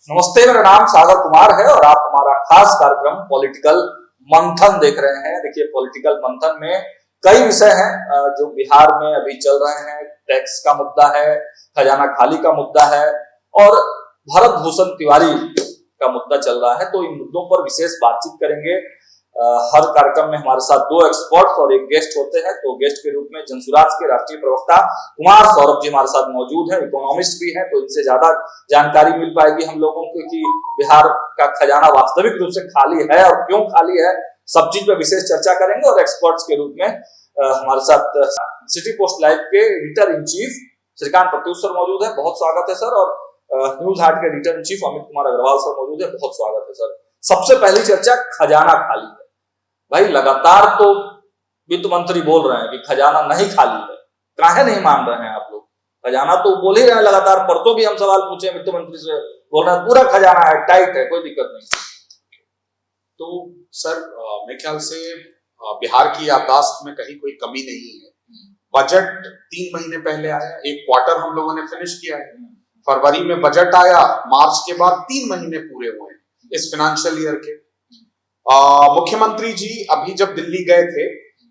नमस्ते, मेरा नाम सागर कुमार है और आप हमारा खास कार्यक्रम पॉलिटिकल मंथन देख रहे हैं। देखिए, पॉलिटिकल मंथन में कई विषय हैं जो बिहार में अभी चल रहे हैं। टैक्स का मुद्दा है, खजाना खाली का मुद्दा है और भरत भूषण तिवारी का मुद्दा चल रहा है। तो इन मुद्दों पर विशेष बातचीत करेंगे। हर कार्यक्रम में हमारे साथ दो एक्सपर्ट्स और एक गेस्ट होते हैं। तो गेस्ट के रूप में जनसुराज के राष्ट्रीय प्रवक्ता कुमार सौरभ जी हमारे साथ मौजूद हैं, इकोनॉमिस्ट भी हैं, तो इनसे ज्यादा जानकारी मिल पाएगी हम लोगों को कि बिहार का खजाना वास्तविक रूप से खाली है और क्यों खाली है। सब चीज पर विशेष चर्चा करेंगे। और एक्सपर्ट्स के रूप में हमारे साथ सिटी पोस्ट लाइव के editor in chief Shrikant Pratyush sir मौजूद है, बहुत स्वागत है सर। और न्यूज हाट के editor in chief Amit Kumar Agrawal sir मौजूद है, बहुत स्वागत है सर। सबसे पहली चर्चा, खजाना खाली है। भाई, लगातार तो वित्त मंत्री बोल रहे हैं कि खजाना नहीं खाली है, काहे नहीं मान रहे हैं आप लोग? खजाना तो बोल ही रहे हैं लगातार। परसों भी हम सवाल पूछे वित्त मंत्री से, बोल रहे हैं पूरा खजाना है, टाइट है, कोई दिक्कत नहीं। तो सर, मेरे ख्याल से बिहार की याददाश्त में कहीं कोई कमी नहीं है। बजट 3 महीने पहले आया, एक क्वार्टर हम लोगों ने फिनिश किया है। फरवरी में बजट आया, मार्च के बाद 3 महीने पूरे हुए हैं इस फाइनेंशियल ईयर के। मुख्यमंत्री जी अभी जब दिल्ली गए थे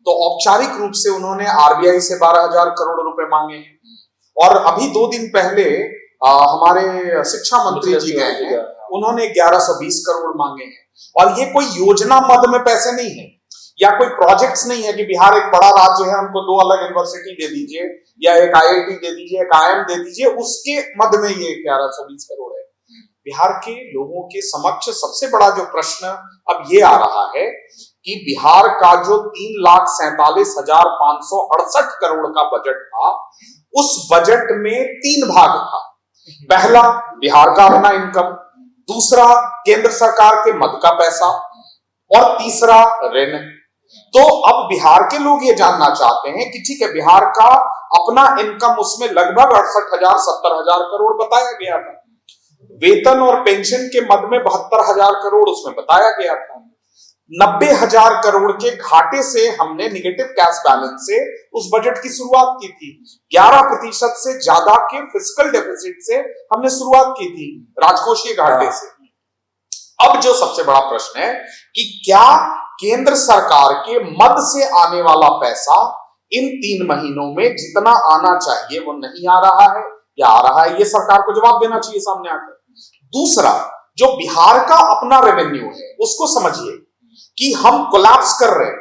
तो औपचारिक रूप से उन्होंने आरबीआई से 12,000 करोड़ रुपए मांगे हैं। और अभी 2 दिन पहले हमारे शिक्षा मंत्री जी गए हैं, उन्होंने 1120 करोड़ मांगे हैं। और ये कोई योजना मद में पैसे नहीं है या कोई प्रोजेक्ट्स नहीं है कि बिहार एक बड़ा राज्य है, हमको 2 अलग यूनिवर्सिटी दे दीजिए या एक आईआईटी दे दीजिए, एक आईआईएम दे दीजिए, उसके मद में ये 1120 करोड़ है। बिहार के लोगों के समक्ष सबसे बड़ा जो प्रश्न अब ये आ रहा है कि बिहार का जो 3,47,568 करोड़ का बजट था, उस बजट में 3 भाग था। पहला, बिहार का अपना इनकम, दूसरा केंद्र सरकार के मद का पैसा और तीसरा ऋण। तो अब बिहार के लोग ये जानना चाहते हैं कि ठीक है, बिहार का अपना इनकम उसमें लगभग 68,000 70,000 करोड़ बताया गया था। वेतन और पेंशन के मद में 72,000 करोड़ उसमें बताया गया था। 90,000 करोड़ के घाटे से हमने निगेटिव कैश बैलेंस से उस बजट की शुरुआत की थी। 11% से ज्यादा के फिस्कल डेफिसिट से हमने शुरुआत की थी, राजकोषीय घाटे से। अब जो सबसे बड़ा प्रश्न है कि क्या केंद्र सरकार के मद से आने वाला पैसा इन 3 महीनों में जितना आना चाहिए वो नहीं आ रहा है या आ रहा है? ये सरकार को जवाब देना चाहिए सामने आकर। दूसरा, जो बिहार का अपना रेवेन्यू है उसको समझिए कि हम कोलैप्स कर रहे हैं।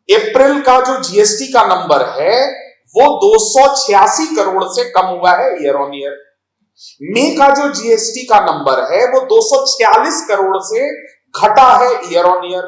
अप्रैल का जो जीएसटी का नंबर है वो 286 करोड़ से कम हुआ है ईयर ऑन ईयर। मई का जो जीएसटी का नंबर है वो 246 करोड़ से घटा है ईयर ऑन ईयर।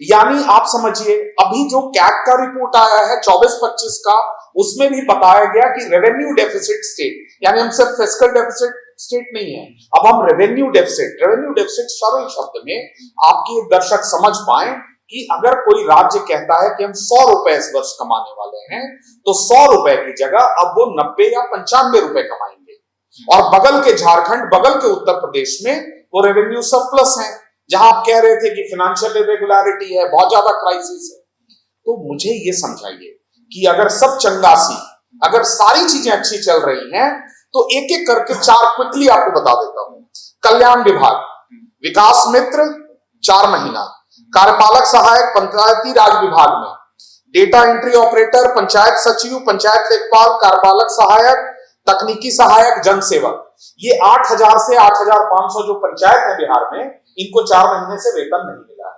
यानी आप समझिए, अभी जो कैग का रिपोर्ट आया है 24-25 का, उसमें भी बताया गया कि रेवेन्यू डेफिसिट स्टेट, यानी हम सिर्फ फिस्कल डेफिसिट स्टेट नहीं है, अब हम रेवेन्यू डेफिसिट सरल शब्द में आपके दर्शक समझ पाए कि अगर कोई राज्य कहता है कि हम 100 रुपए इस वर्ष कमाने वाले हैं, तो 100 रुपए की जगह अब वो 90 या 95 रुपए कमाएंगे। और बगल के झारखंड, बगल के उत्तर प्रदेश में वो रेवेन्यू सरप्लस है, जहां आप कह रहे थे कि फाइनेंशियल इरेगुलरिटी है, बहुत ज्यादा क्राइसिस है। तो मुझे ये समझाइए कि अगर सब चंगासी, अगर सारी चीजें अच्छी चल रही हैं, तो एक एक करके 4 क्विकली आपको बता देता हूं। कल्याण विभाग, विकास मित्र 4 महीना, कार्यपालक सहायक पंचायती राज विभाग में, डेटा एंट्री ऑपरेटर, पंचायत सचिव, पंचायत लेखपाल, कार्यपालक सहायक, तकनीकी सहायक, जन सेवक, ये 8,000 से 8,500 जो पंचायत है बिहार में, इनको 4 महीने से वेतन नहीं मिला है।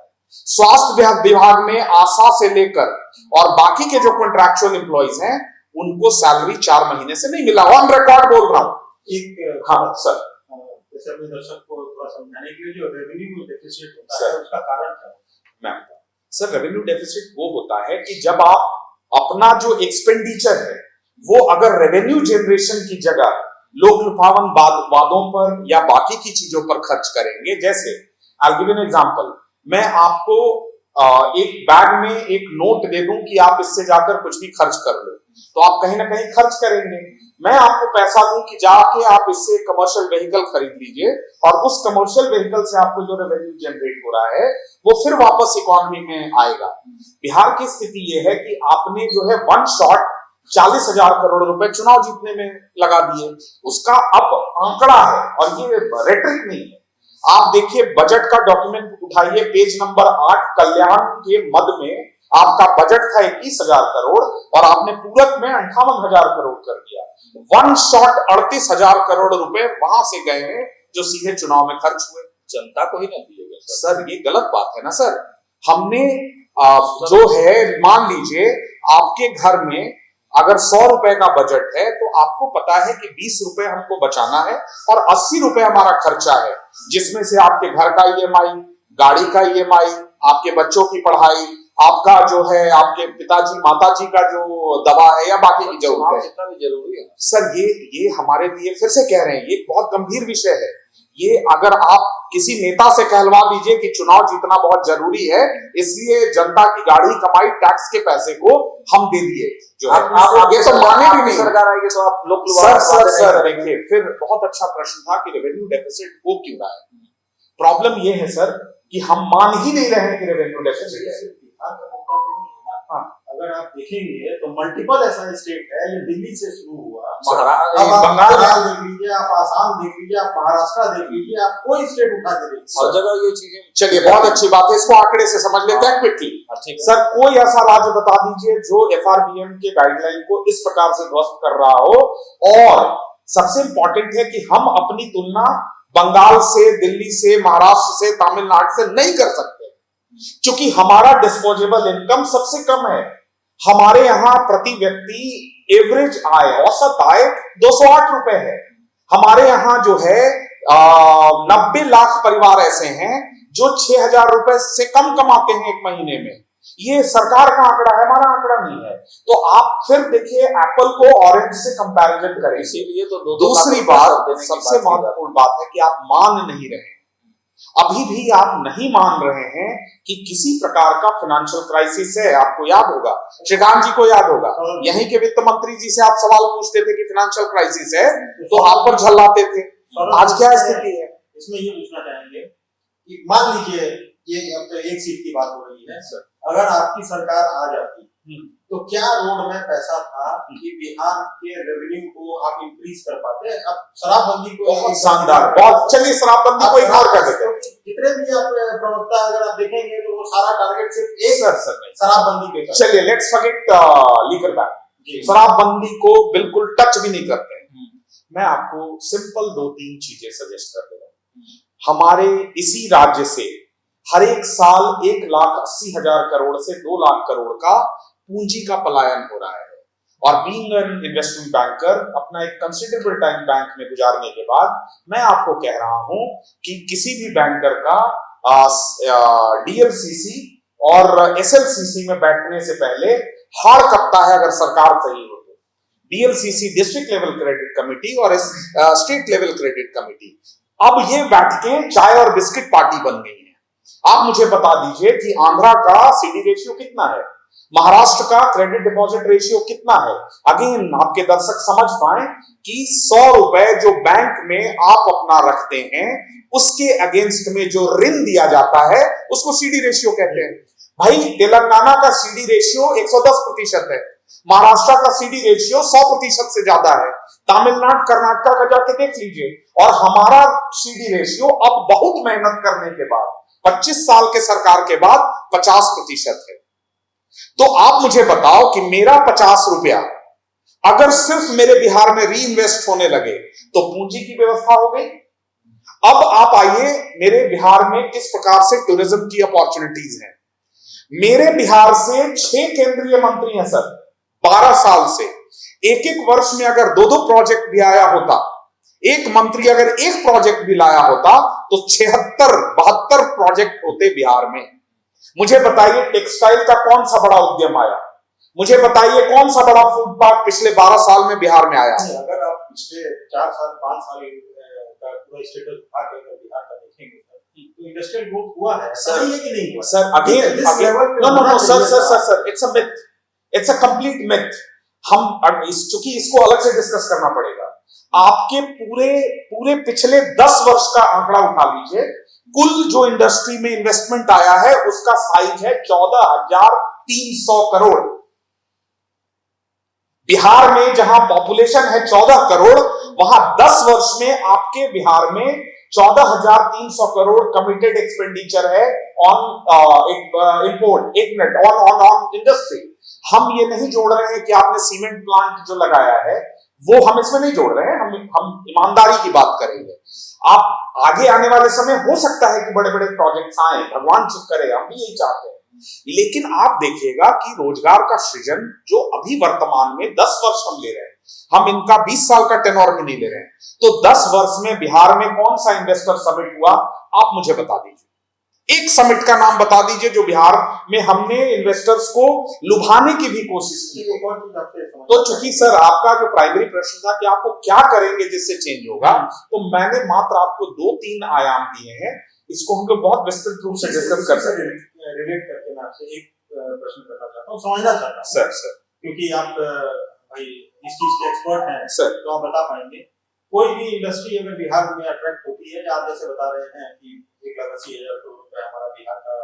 स्वास्थ्य विभाग में आशा से लेकर और बाकी के जो कॉन्ट्रैक्चुअल एम्प्लॉइज हैं, उनको सैलरी 4 महीने से नहीं मिला। ऑन रिकॉर्ड बोल रहा हूं। हाँ सर, जैसे अपने दर्शक को थोड़ा समझाने के लिए, जो रेवेन्यू डेफिसिट होता है उसका कारण क्या है? सर, रेवेन्यू डेफिसिट वो होता है कि जब आप अपना जो एक्सपेंडिचर है वो अगर रेवेन्यू जनरेशन की जगह लोक लुभावन वादों पर या बाकी की चीजों पर खर्च करेंगे। जैसे आई गिव एन एग्जांपल, मैं आपको एक बैग में एक नोट दे दूं कि आप इससे जाकर कुछ भी खर्च कर लो, तो आप कहीं ना कहीं खर्च करेंगे। मैं आपको पैसा दूं कि जाके आप इससे कमर्शियल व्हीकल खरीद लीजिए, और उस कमर्शियल व्हीकल से आपको जो रेवेन्यू जनरेट हो रहा है वो फिर वापस इकोनॉमी में आएगा। बिहार की स्थिति यह है कि आपने जो है वन शॉट 40,000 करोड़ रुपए चुनाव जीतने में लगा दिए। उसका अब आंकड़ा है और ये रेटरिक नहीं है। आप देखिए बजट का डॉक्यूमेंट उठाइए, पेज नंबर 8, कल्याण के मद में आपका बजट था 21,000 करोड़ और आपने पूरक में 58,000 करोड़ कर दिया। वन शॉट 38,000 करोड़ रुपए वहां से गए हैं जो सीधे चुनाव में खर्च हुए, जनता को ही नहीं दिए गए सर। ये गलत बात है ना सर। हमने जो है, मान लीजिए आपके घर में अगर 100 रुपए का बजट है तो आपको पता है कि 20 रुपए हमको बचाना है और 80 रुपए हमारा खर्चा है, जिसमें से आपके घर का ईएमआई, गाड़ी का ईएमआई, आपके बच्चों की पढ़ाई, आपका जो है आपके पिताजी माताजी का जो दवा है या बाकी की जरूरत है। जितना भी जरूरी है सर ये हमारे लिए, फिर से कह रहे हैं, ये बहुत गंभीर विषय है। ये अगर आप किसी नेता से कहलवा दीजिए कि चुनाव जीतना बहुत जरूरी है, इसलिए जनता की गाड़ी कमाई टैक्स के पैसे को हम दे दिए, जो है ये तो माने भी नहीं। सरकार आएगी तो आप लोग सर देखिए, फिर बहुत अच्छा प्रश्न था कि रेवेन्यू डेफिसिट हो क्यों रहा है। प्रॉब्लम ये है सर कि हम मान ही नहीं रहे हैं कि रेवेन्यू डेफिसिट है। अगर आप देखेंगे तो मल्टीपल ऐसा स्टेट है, ये दिल्ली से शुरू हुआ, बंगाल देख लीजिए, आप आसाम देख लीजिए, आप महाराष्ट्र देख लीजिए, आप कोई स्टेट उठा के देखिए, हर जगह ये चीजें। चलिए बहुत अच्छी बात है, इसको आंकड़े से समझ लेते हैं क्विकली। सर कोई ऐसा राज्य बता दीजिए जो एफआरबीएम के गाइडलाइन को इस प्रकार से ध्वस्त कर रहा हो। और सबसे इंपॉर्टेंट है कि हम अपनी तुलना बंगाल से, दिल्ली से, महाराष्ट्र से, तमिलनाडु से नहीं कर सकते, क्योंकि हमारा डिस्पोजेबल इनकम सबसे कम है। हमारे यहां प्रति व्यक्ति एवरेज आय, औसत आय 208 रुपए है। हमारे यहां जो है 90 लाख परिवार ऐसे हैं जो 6,000 रुपए से कम कमाते हैं एक महीने में। ये सरकार का आंकड़ा है, हमारा आंकड़ा नहीं है। तो आप फिर देखिए एप्पल को ऑरेंज से कंपैरिजन करें। इसीलिए तो दूसरी बात, सबसे महत्वपूर्ण बात है कि आप मान नहीं रहे, अभी भी आप नहीं मान रहे हैं कि किसी प्रकार का फाइनेंशियल क्राइसिस है। आपको याद होगा, श्रीकांत जी को याद होगा, यहीं के वित्त मंत्री जी से आप सवाल पूछते थे कि फाइनेंशियल क्राइसिस है तो आप पर झल्लाते थे। आज क्या स्थिति है? इसमें ये पूछना चाहेंगे कि मान लीजिए ये अब तो एक सीट की बात हो रही है सर, अगर आपकी सरकार आ जाती तो क्या रोड में पैसा था कि बिहार के रेवेन्यू को आप इंक्रीज कर पाते? अब शराबबंदी को बहुत शानदार, बहुत, चलिए शराबबंदी को इग्नोर कर देते हैं। जितने भी आप प्रवक्ता अगर आप देखेंगे तो वो सारा टारगेट सिर्फ एक शराबबंदी पे। चलिए लेट्स फॉरगेट लीकर बैन, शराबबंदी को बिल्कुल टच भी नहीं करते। मैं आपको सिंपल 2-3 चीजें सजेस्ट कर दे रहा हूं। हमारे इसी राज्य से हर एक साल 1,80,000 करोड़ से 2 लाख करोड़ का पूंजी का पलायन हो रहा है। और बीइंग एन इन्वेस्टमेंट बैंकर, अपना एक कंसिडरेबल टाइम बैंक में गुजारने के बाद मैं आपको कह रहा हूं कि किसी भी बैंकर का डीएलसीसी और एसएलसीसी में बैठने से पहले हार कपता है अगर सरकार सही हो तो। DLCC district level credit committee और स्टेट लेवल क्रेडिट कमेटी, अब ये बैठ के चाय और बिस्किट पार्टी बन गई है। आप मुझे बता दीजिए कि आंध्रा का सीडी रेशियो कितना है, महाराष्ट्र का क्रेडिट डिपॉजिट रेशियो कितना है। अगेन आपके दर्शक समझ पाए कि 100 रुपए जो बैंक में आप अपना रखते हैं उसके अगेंस्ट में जो ऋण दिया जाता है उसको सीडी रेशियो कहते हैं। भाई तेलंगाना का सीडी रेशियो 110% है, महाराष्ट्र का सीडी रेशियो 100% से ज्यादा है, तमिलनाडु कर्नाटक का जाके देख लीजिए। और हमारा सीडी रेशियो अब बहुत मेहनत करने के बाद 25 साल के सरकार के बाद 50% है। तो आप मुझे बताओ कि मेरा 50 रुपया अगर सिर्फ मेरे बिहार में री इन्वेस्ट होने लगे तो पूंजी की व्यवस्था हो गई। अब आप आइए, मेरे बिहार में किस प्रकार से टूरिज्म की अपॉर्चुनिटीज हैं। मेरे बिहार से 6 केंद्रीय मंत्री हैं सर, 12 साल से। एक वर्ष में अगर 2-2 प्रोजेक्ट भी आया होता, एक मंत्री अगर एक प्रोजेक्ट भी लाया होता तो 76-72 प्रोजेक्ट होते बिहार में। मुझे बताइए टेक्सटाइल का कौन सा बड़ा उद्यम आया, मुझे बताइए कौन सा बड़ा फूड पार्क पिछले 12 साल में बिहार में आया। अगर आप पिछले 4 साल 5 साल का पूरा स्टेटस उठा के बिहार का देखेंगे तो इंडस्ट्रियल ग्रोथ हुआ है, सही है कि नहीं हुआ? Sir again no sir it's a myth, it's a complete myth. हम चूंकि इसको अलग से डिस्कस करना पड़ेगा। आपके पूरे पिछले 10 वर्ष का आंकड़ा उठा लीजिए, कुल जो इंडस्ट्री में इन्वेस्टमेंट आया है उसका साइज है 14,300 करोड़। बिहार में जहां पॉपुलेशन है 14 करोड़, वहां 10 वर्ष में आपके बिहार में 14,300 करोड़ कमिटेड एक्सपेंडिचर है ऑन इंपोर्ट, एक मिनट, ऑन इंडस्ट्री। हम ये नहीं जोड़ रहे हैं कि आपने सीमेंट प्लांट जो लगाया है वो हम इसमें नहीं जोड़ रहे हैं, हम ईमानदारी की बात करेंगे। आप आगे आने वाले समय हो सकता है कि बड़े बड़े प्रोजेक्ट्स आए, भगवान चुप करे, हम भी यही चाहते हैं, लेकिन आप देखिएगा कि रोजगार का सृजन जो अभी वर्तमान में 10 वर्ष हम ले रहे हैं, हम इनका 20 साल का टेनोर भी नहीं ले रहे हैं, तो 10 वर्ष में बिहार में कौन सा इन्वेस्टर समिट हुआ आप मुझे बता दीजिए, एक समिट का नाम बता दीजिए जो बिहार में हमने इन्वेस्टर्स को लुभाने की भी कोशिश की। तो चूंकि सर आपका जो प्राइमरी प्रश्न था कि आपको क्या करेंगे जिससे चेंज होगा, तो मैंने मात्र आपको 2-3 आयाम दिए हैं, इसको हम लोग बहुत विस्तृत रूप से डिस्कस कर सकते हैं। रिलेट करके मैं आपसे एक प्रश्न करना चाहता हूँ, समझना चाहता हूँ सर, क्योंकि आप भाई इस चीज के एक्सपर्ट हैं सर, तो आप बता पाएंगे। कोई भी इंडस्ट्री अगर बिहार में अट्रैक्ट होती है, आप जैसे बता रहे हैं कि 1,80,000 करोड़ रुपए हमारा बिहार का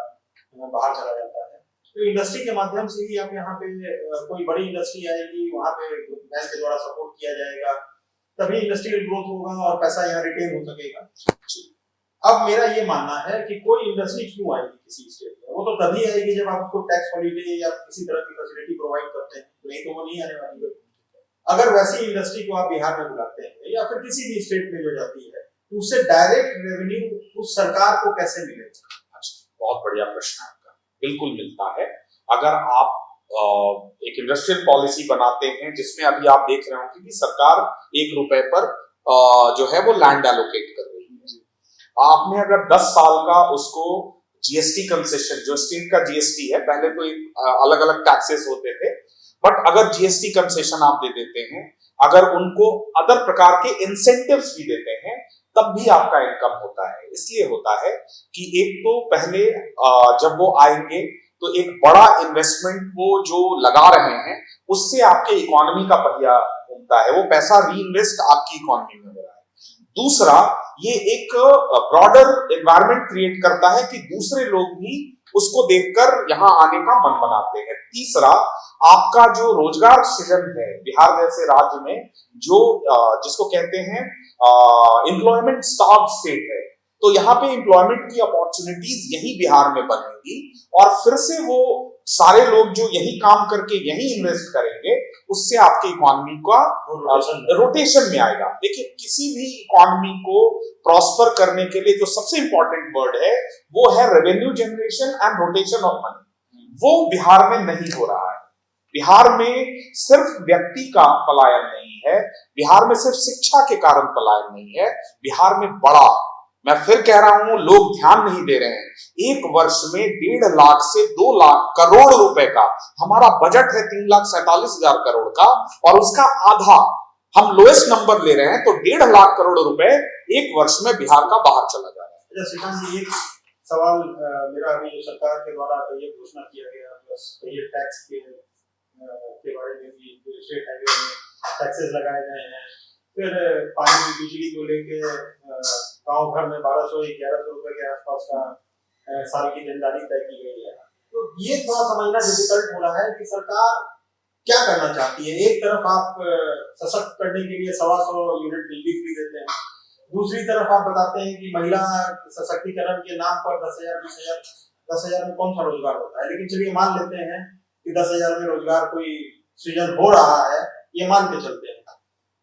बाहर चला जाता है, तो इंडस्ट्री के माध्यम से ही आप यहाँ पे कोई बड़ी इंडस्ट्री आएगी, वहाँ पे बैंक के द्वारा सपोर्ट किया जाएगा, तभी इंडस्ट्रियल ग्रोथ होगा और पैसा यहाँ रिटेन हो सकेगा। अब मेरा ये मानना है कि कोई इंडस्ट्री क्यों आएगी किसी स्टेट में, वो तो तभी आएगी जब आप उसको टैक्स हॉलिडे या किसी तरह की फैसिलिटी प्रोवाइड करते हैं, नहीं तो वो नहीं आने वाली है। अगर वैसी इंडस्ट्री को आप बिहार में बुलाते हैं या फिर किसी भी स्टेट में जो जाती है, तो उससे डायरेक्ट रेवेन्यू उस सरकार को कैसे मिलेगा? अच्छा, बहुत बढ़िया प्रश्न है आपका। बिल्कुल मिलता है। अगर आप एक इंडस्ट्रियल पॉलिसी बनाते हैं जिसमें अभी आप देख रहे होंगे कि सरकार 1 रुपए पर जो है वो लैंड एलोकेट कर रही है, आपने अगर 10 साल का उसको जीएसटी कंसेशन, जो स्टेट का जीएसटी है, पहले तो अलग अलग टैक्सेस होते थे, बट अगर जीएसटी कंसेशन आप दे देते हैं, अगर उनको अदर प्रकार के इंसेंटिव्स भी देते हैं, तब भी आपका इनकम होता है। इसलिए होता है कि एक तो पहले जब वो आएंगे तो एक बड़ा इन्वेस्टमेंट वो जो लगा रहे हैं उससे आपके इकोनॉमी का पहिया घूमता है, वो पैसा री-इन्वेस्ट आपकी इकोनॉमी में हो रहा है। दूसरा, ये एक ब्रॉडर एनवायरनमेंट क्रिएट करता है कि दूसरे लोग भी उसको देखकर यहां आने का मन बनाते हैं। तीसरा, आपका जो रोजगार सृजन है बिहार जैसे राज्य में, जो जिसको कहते हैं एम्प्लॉयमेंट स्टार्व स्टेट है, तो यहाँ पे एम्प्लॉयमेंट की अपॉर्चुनिटीज यही बिहार में बनेंगी और फिर से वो सारे लोग जो यही काम करके यही इन्वेस्ट करेंगे, उससे आपकी इकोनॉमी का रोटेशन में आएगा। देखिए, किसी भी इकोनॉमी को प्रॉस्पर करने के लिए जो सबसे इंपॉर्टेंट वर्ड है वो है revenue generation and rotation of money. वो बिहार में नहीं हो रहा है। बिहार में सिर्फ व्यक्ति का पलायन नहीं है, बिहार में सिर्फ शिक्षा के कारण पलायन नहीं है, बिहार में बड़ा, मैं फिर कह रहा हूं, लोग ध्यान नहीं दे रहे हैं, एक वर्ष में 1.5 लाख से 2 लाख करोड़ रुपए का हमारा बजट है, 3,47,000 करोड़ का, और उसका आधा हम लोएस्ट नंबर ले रहे हैं, तो 1.5 लाख करोड़ रुपए एक वर्ष में बिहार का बाहर चला जा रहा है। श्रीकांत जी, एक सवाल मेरा अभी सरकार के द्वारा ये घोषणा किया गया, प्लस ये टैक्स के बारे में भी स्टेट हाईवे में टैक्सेस लगाए गए हैं, फिर पानी बिजली को लेके गांव भर में 1,200-1,100 रुपए के आसपास का साल की देनदारी तय की गई है। तो ये थोड़ा समझना डिफिकल्ट हो रहा है कि सरकार क्या करना चाहती है। एक तरफ आप सशक्त करने के लिए 125 यूनिट बिजली फ्री देते हैं, दूसरी तरफ आप बताते हैं कि महिला सशक्तिकरण के नाम पर 10,000 में कौन सा रोजगार होता है। लेकिन चलिए मान लेते हैं कि 10,000 में रोजगार कोई सृजन हो रहा है, ये मान के चलते हैं,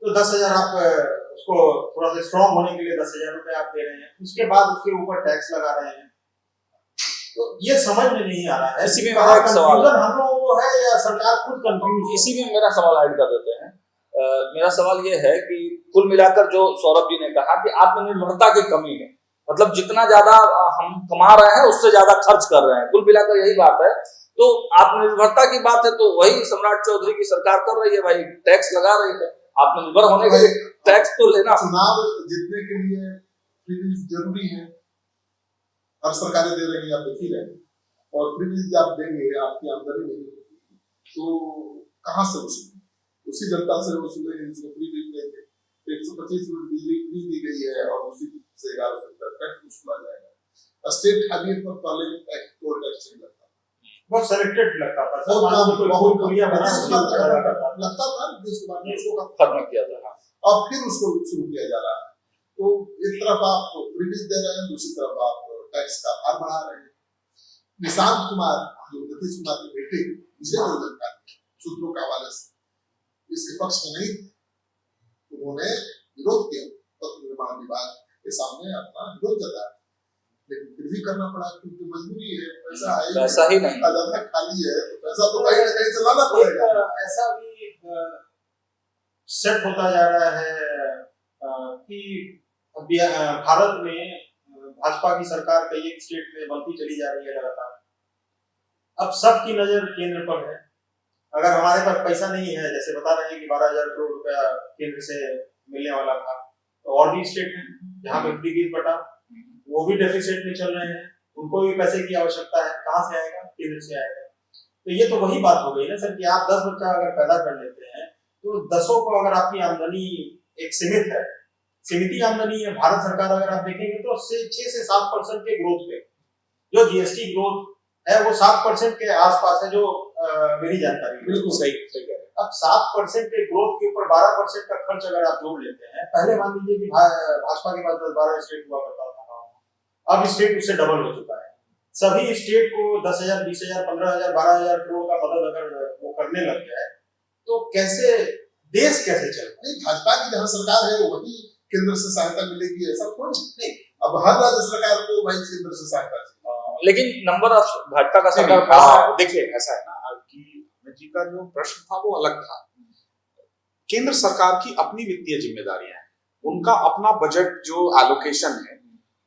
तो 10,000 आप उसको थोड़ा सा स्ट्रॉन्ग होने के लिए 10,000 रुपए आप दे रहे हैं, उसके बाद उसके ऊपर टैक्स लगा रहे हैं, तो ये समझ में नहीं आ रहा है। इसी में मेरा एक सवाल हम लोगों को है या सरकार खुद कंफ्यूज? इसी में मेरा सवाल ऐड कर देते हैं। मेरा सवाल ये है कि कुल मिलाकर जो सौरभ जी ने कहा कि आत्मनिर्भरता की कमी है, मतलब जितना ज्यादा हम कमा रहे हैं उससे ज्यादा खर्च कर रहे हैं, कुल मिलाकर यही बात है। तो आत्मनिर्भरता की बात है तो वही सम्राट चौधरी की सरकार कर रही है भाई, टैक्स लगा रही है। आत्मनिर्भर होने के लिए टैक्स तो लेना, चुनाव जीतने के लिए जरूरी है, हर सरकारें दे रही है, आप देख ही रहे हैं, और फ्री आप देंगे आपकी आमदनी नहीं होगी तो कहाँ से वसूलेंगे? उसी जनता से वसूलेंगे जिसको फ्री बिल देंगे। 125 यूनिट बिजली फ्री दी गई है और उसी से 1100 टैक्स वसूला जाएगा। स्टेट हाईवे पर पहले टोल टैक्स नहीं लगता, बहुत सेलेक्टेड लगता था सर, बहुत मान लो कोई बहुत फूल पुलिया बना नीतीश उसके कुमार ऊपर का लगा लगता करता था। लगता था नीतीश कुमार ने उसको खत्म किया था। अब फिर उसको शुरू किया जा रहा है। तो एक तरफ आप फ्रीबीज दे रहे हैं, दूसरी तरफ आप टैक्स का भार बढ़ा रहे हैं। निशांत कुमार जो नीतीश कुमार के बेटे विजय जानकारी सूत्रों का हवाले से इसके पक्ष में नहीं थे, उन्होंने विरोध किया, पत्र निर्माण विभाग के सामने अपना विरोध जताया, लेकिन फिर भी करना पड़ा क्योंकि मजबूरी है, पैसा है, पैसा ही नहीं, खजाना खाली है, तो पैसा तो कहीं ना कहीं से लाना पड़ेगा। ऐसा भी सेट होता जा रहा है कि भारत में भाजपा की सरकार कई एक स्टेट में बनती चली जा रही है लगातार। अब सबकी नजर केंद्र पर है। अगर हमारे पास पैसा नहीं है, जैसे बता रहे हैं कि 12,000 करोड़ रुपया केंद्र से मिलने वाला था, तो और भी स्टेट हैं जहाँ पे फ्रीबीज बटा, वो भी डेफिसिट में चल रहे हैं, उनको भी पैसे की आवश्यकता है। कहाँ से आएगा? केंद्र से आएगा। तो ये तो वही बात हो गई ना सर कि आप 10 बच्चा अगर पैदा कर लेते हैं तो 10 को अगर आपकी आमदनी एक सीमित है, सीमित आमदनी है, भारत सरकार अगर आप देखेंगे तो 6 से 7% के ग्रोथ पे, जो जीएसटी ग्रोथ है वो 7% के आसपास है, जो मेरी जानकारी। बिल्कुल सही सही कह रहे हैं। अब 7% के ग्रोथ के ऊपर 12% का खर्च अगर आप जोड़ लेते हैं, पहले मान लीजिए कि भाजपा के पास 10-12 स्टेट हुआ करता था, अब स्टेट उससे डबल हो चुका है। सभी स्टेट को 10,000, 20,000, 15,000, 12,000 करोड़ का मदद अगर वो करने लग जाए तो कैसे देश कैसे चलेगा? नहीं, भाजपा की जहाँ सरकार है वही केंद्र से सहायता मिलेगी ऐसा थोड़ी नहीं। अब हर राज्य सरकार को भाई केंद्र से सहायता चाहिए, लेकिन नंबर ऑफ भाजपा का नहीं, सरकार नहीं, देखिए ऐसा है ना कि अमित जी का जो प्रश्न था वो अलग था। केंद्र सरकार की अपनी वित्तीय जिम्मेदारियां हैं, उनका अपना बजट जो एलोकेशन है,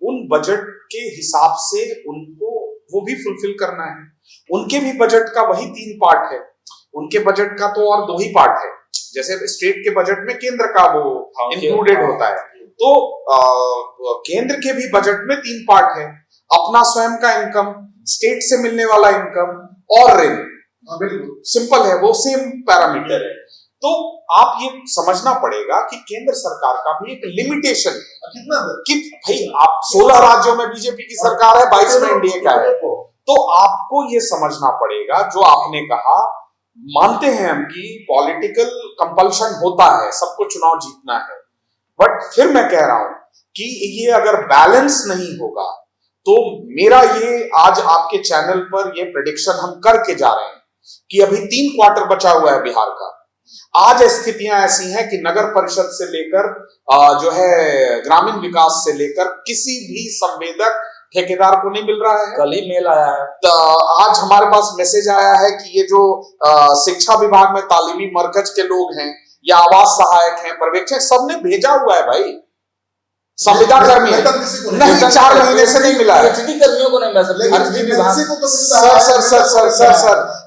उन बजट के हिसाब से उनको वो भी फुलफिल करना है। उनके भी बजट का वही 3 पार्ट है, उनके बजट का तो और 2 ही पार्ट है। जैसे स्टेट के बजट में केंद्र का वो इंक्लूडेड होता है, तो केंद्र के भी बजट में 3 पार्ट है, अपना स्वयं का इनकम, स्टेट से मिलने वाला इनकम और ऋण। बिल्कुल सिंपल है, वो सेम पैरामीटर है। तो आप ये समझना पड़ेगा कि केंद्र सरकार का भी एक लिमिटेशन है कितना कि भाई आप 16 राज्यों में बीजेपी की सरकार है, 22 में एनडीए का है, तो आपको ये समझना पड़ेगा जो आपने कहा। मानते हैं हम कि पॉलिटिकल कंपल्शन होता है, सबको चुनाव जीतना है, बट फिर मैं कह रहा हूं कि ये अगर बैलेंस नहीं होगा तो मेरा ये आज आपके चैनल पर ये प्रेडिक्शन हम करके जा रहे हैं कि अभी 3 क्वार्टर बचा हुआ है बिहार का। आज स्थितियां ऐसी हैं कि नगर परिषद से लेकर जो है ग्रामीण विकास से लेकर किसी भी संवेदक ठेकेदार को नहीं मिल रहा है। कल ही मेल आया है, तो आज हमारे पास मैसेज आया है कि ये जो शिक्षा विभाग में तालीमी मरकज के लोग हैं या आवास सहायक हैं, पर्यवेक्षक, सबने भेजा हुआ है भाई। संविदा कर्मी नहीं, 4 महीने से नहीं मिला है। पीएचडी कर्मियों को नहीं मिला सर,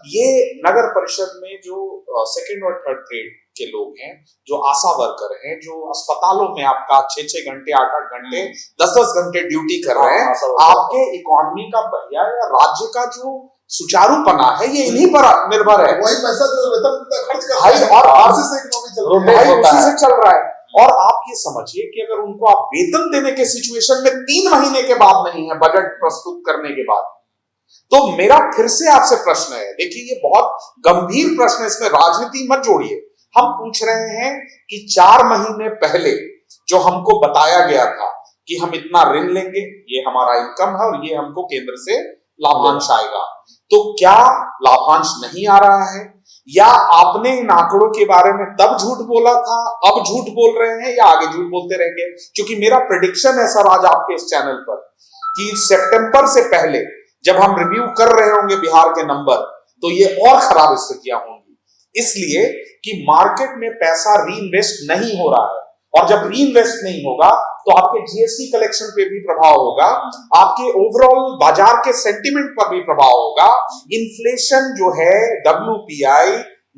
ये नगर परिषद में जो 2nd और 3rd ग्रेड के लोग हैं, जो आशा वर्कर हैं, जो अस्पतालों में आपका 6-6 घंटे, 8-8 घंटे, 10-10 घंटे ड्यूटी कर रहे हैं, आपके इकोनॉमी का पहिया या राज्य का जो सुचारूपना है ये इन्हीं पर निर्भर है। वही पैसा जो वेतन खर्च कर भाई और उसी से इकोनॉमी उसी से चल रहा है। और आप ये समझिए कि अगर उनको आप वेतन देने के सिचुएशन में 3 महीने के बाद नहीं है, बजट प्रस्तुत करने के बाद, तो मेरा फिर से आपसे प्रश्न है, देखिए ये बहुत गंभीर प्रश्न है, इसमें राजनीति मत जोड़िए। हम पूछ रहे हैं कि 4 महीने पहले जो हमको बताया गया था कि हम इतना ऋण लेंगे, ये हमारा इनकम है और ये हमको केंद्र से लाभांश आएगा, तो क्या लाभांश नहीं आ रहा है? या आपने इन आंकड़ों के बारे में तब झूठ बोला था, अब झूठ बोल रहे हैं, या आगे झूठ बोलते रहेंगे? क्योंकि मेरा प्रेडिक्शन है सर आज आपके इस चैनल पर कि सितंबर से पहले जब हम रिव्यू कर रहे होंगे बिहार के नंबर, तो ये और खराब स्थितियां होंगी, इसलिए कि मार्केट में पैसा रीइन्वेस्ट नहीं हो रहा है, और जब रीइन्वेस्ट नहीं होगा तो आपके जीएसटी कलेक्शन पे भी प्रभाव होगा, आपके ओवरऑल बाजार के सेंटिमेंट पर भी प्रभाव होगा। इन्फ्लेशन जो है WPI